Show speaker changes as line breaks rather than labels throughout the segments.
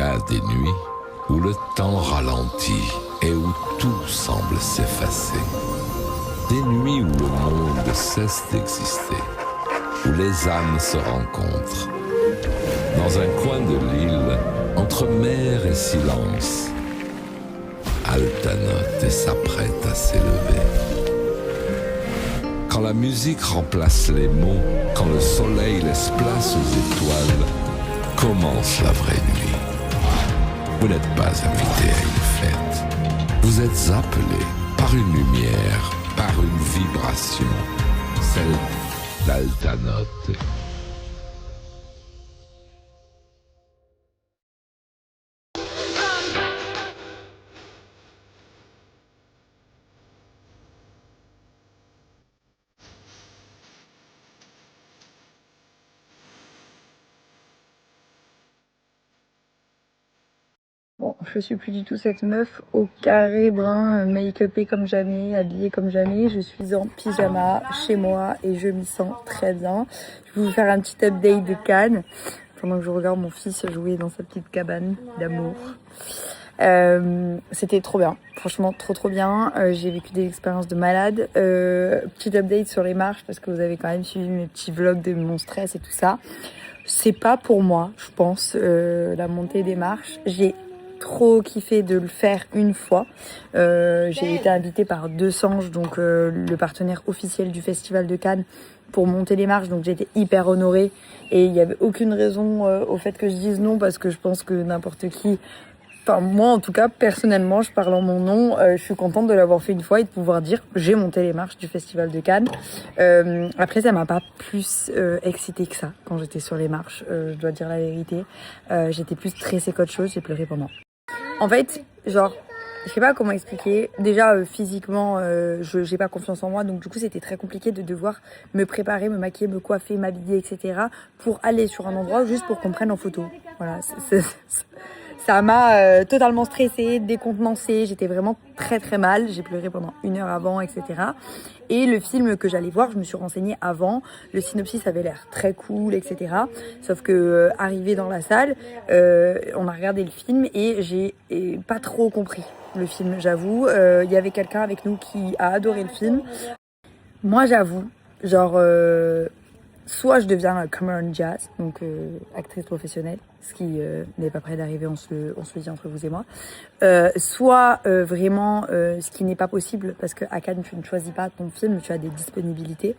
a des nuits où le temps ralentit et où tout semble s'effacer. Des nuits où le monde cesse d'exister, où les âmes se rencontrent. Dans un coin de l'île, entre mer et silence, Altanote s'apprête à s'élever. Quand la musique remplace les mots, quand le soleil laisse place aux étoiles, commence la vraie nuit. Vous n'êtes pas invité à une fête. Vous êtes appelé par une lumière, par une vibration, celle d'Altanote.
Bon, je suis plus du tout cette meuf au carré brun, make-upée comme jamais, habillée comme jamais. Je suis en pyjama chez moi et je m'y sens très bien. Je vais vous faire un petit update de Cannes pendant que je regarde mon fils jouer dans sa petite cabane d'amour. C'était trop bien, franchement trop bien. J'ai vécu des expériences de malade. Petit update sur les marches parce que vous avez quand même suivi mes petits vlogs de mon stress et tout ça. C'est pas pour moi, je pense, la montée des marches. J'ai trop kiffé de le faire une fois. J'ai été invitée par Deux Sanges, donc le partenaire officiel du Festival de Cannes, pour monter les marches, donc j'étais hyper honorée et il n'y avait aucune raison au fait que je dise non parce que je pense que n'importe qui, enfin moi en tout cas personnellement, je parle en mon nom, je suis contente de l'avoir fait une fois et de pouvoir dire j'ai monté les marches du Festival de Cannes. Après ça m'a pas plus excitée que ça quand j'étais sur les marches, je dois dire la vérité. J'étais plus stressée qu'autre chose, j'ai pleuré pendant. En fait, genre, je sais pas comment expliquer. Déjà, physiquement, j'ai pas confiance en moi. Donc, du coup, c'était très compliqué de devoir me préparer, me maquiller, me coiffer, m'habiller, etc. pour aller sur un endroit juste pour qu'on prenne en photo. Voilà. Ça m'a totalement stressée, décontenancée. J'étais vraiment très mal. J'ai pleuré pendant 1 heure avant, etc. Et le film que j'allais voir, je me suis renseignée avant. Le synopsis avait l'air très cool, etc. Sauf que arrivé dans la salle, on a regardé le film et j'ai pas trop compris le film, j'avoue. Il y avait quelqu'un avec nous qui a adoré le film. Moi, j'avoue, genre, soit je deviens Cameron Diaz, donc actrice professionnelle, ce qui n'est pas près d'arriver, on se le dit entre vous et moi. Soit vraiment, ce qui n'est pas possible, parce qu'à Cannes, tu ne choisis pas ton film, tu as des disponibilités.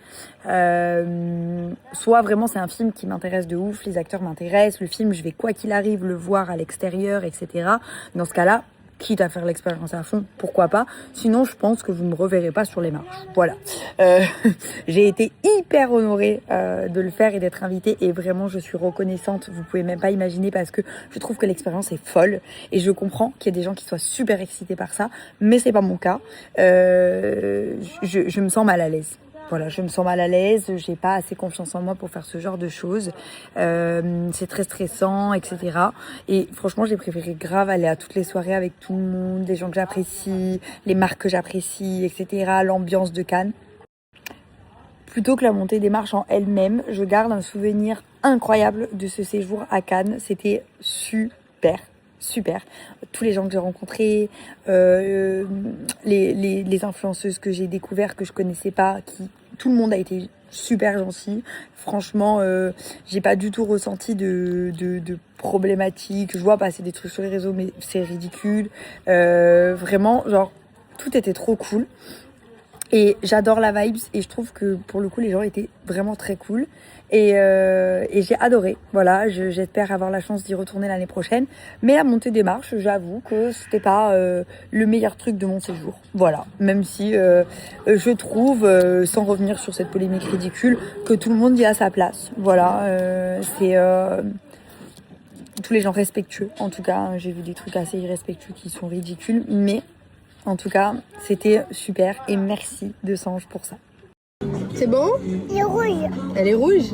Soit vraiment, c'est un film qui m'intéresse de ouf, les acteurs m'intéressent, le film, je vais quoi qu'il arrive le voir à l'extérieur, etc. Dans ce cas-là, quitte à faire l'expérience à fond, pourquoi pas. Sinon, je pense que vous me reverrez pas sur les marches. Voilà. J'ai été hyper honorée de le faire et d'être invitée et vraiment, je suis reconnaissante. Vous pouvez même pas imaginer parce que je trouve que l'expérience est folle et je comprends qu'il y a des gens qui soient super excités par ça, mais c'est pas mon cas. Je me sens mal à l'aise. Voilà, je me sens mal à l'aise, j'ai pas assez confiance en moi pour faire ce genre de choses. C'est très stressant, etc. Et franchement, j'ai préféré grave aller à toutes les soirées avec tout le monde, des gens que j'apprécie, les marques que j'apprécie, etc. L'ambiance de Cannes. Plutôt que la montée des marches en elle-même, je garde un souvenir incroyable de ce séjour à Cannes. C'était super. Tous les gens que j'ai rencontrés, les influenceuses que j'ai découvertes, que je connaissais pas, tout le monde a été super gentil. Franchement, j'ai pas du tout ressenti de problématiques. Je vois passer des trucs sur les réseaux, mais c'est ridicule. Vraiment, genre, tout était trop cool. Et j'adore la vibes et je trouve que pour le coup les gens étaient vraiment très cool et j'ai adoré. Voilà, j'espère avoir la chance d'y retourner l'année prochaine. Mais la montée des marches, j'avoue que c'était pas le meilleur truc de mon séjour. Voilà, même si je trouve, sans revenir sur cette polémique ridicule, que tout le monde y a sa place. Voilà, c'est tous les gens respectueux. En tout cas, j'ai vu des trucs assez irrespectueux qui sont ridicules, mais en tout cas, c'était super et merci Deux Sanges pour ça.
C'est bon?
Elle est rouge.
Elle est rouge?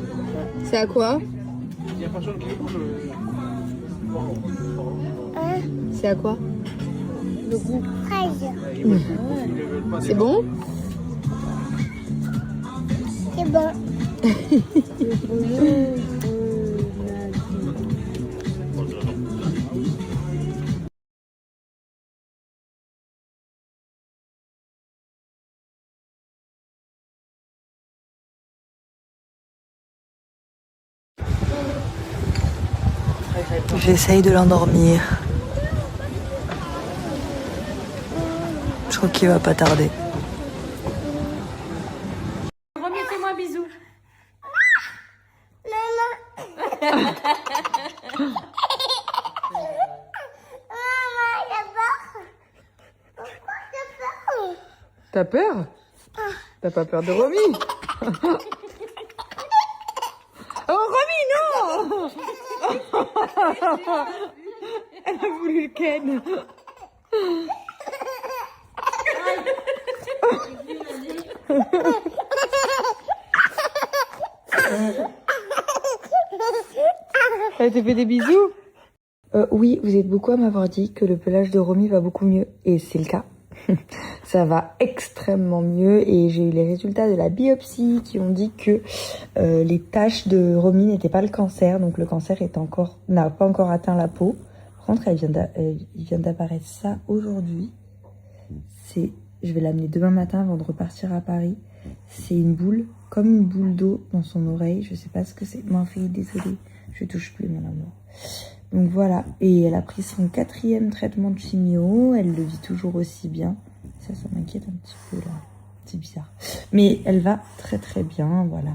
C'est à quoi? C'est à quoi?
Fraise.
C'est bon?
C'est bon.
J'essaye de l'endormir. Je crois qu'il va pas tarder.
Remettez-moi un bisou.
T'as peur? T'as pas peur de Romy? Oh Romy, non! Elle a voulu le ken. Elle t'a fait des bisous? Oui, vous êtes beaucoup à m'avoir dit que le pelage de Romy va beaucoup mieux. Et c'est le cas. Ça va extrêmement mieux. Et j'ai eu les résultats de la biopsie qui ont dit que les taches de Romy n'étaient pas le cancer. Donc le cancer n'a pas encore atteint la peau. Par contre, il vient d'apparaître ça aujourd'hui. Je vais l'amener demain matin avant de repartir à Paris. C'est une boule, comme une boule d'eau dans son oreille. Je sais pas ce que c'est. Ma fille, désolée. Je touche plus, mon amour. Donc voilà. Et elle a pris son 4e traitement de chimio. Elle le vit toujours aussi bien. Ça m'inquiète un petit peu là. C'est bizarre. Mais elle va très très bien, voilà.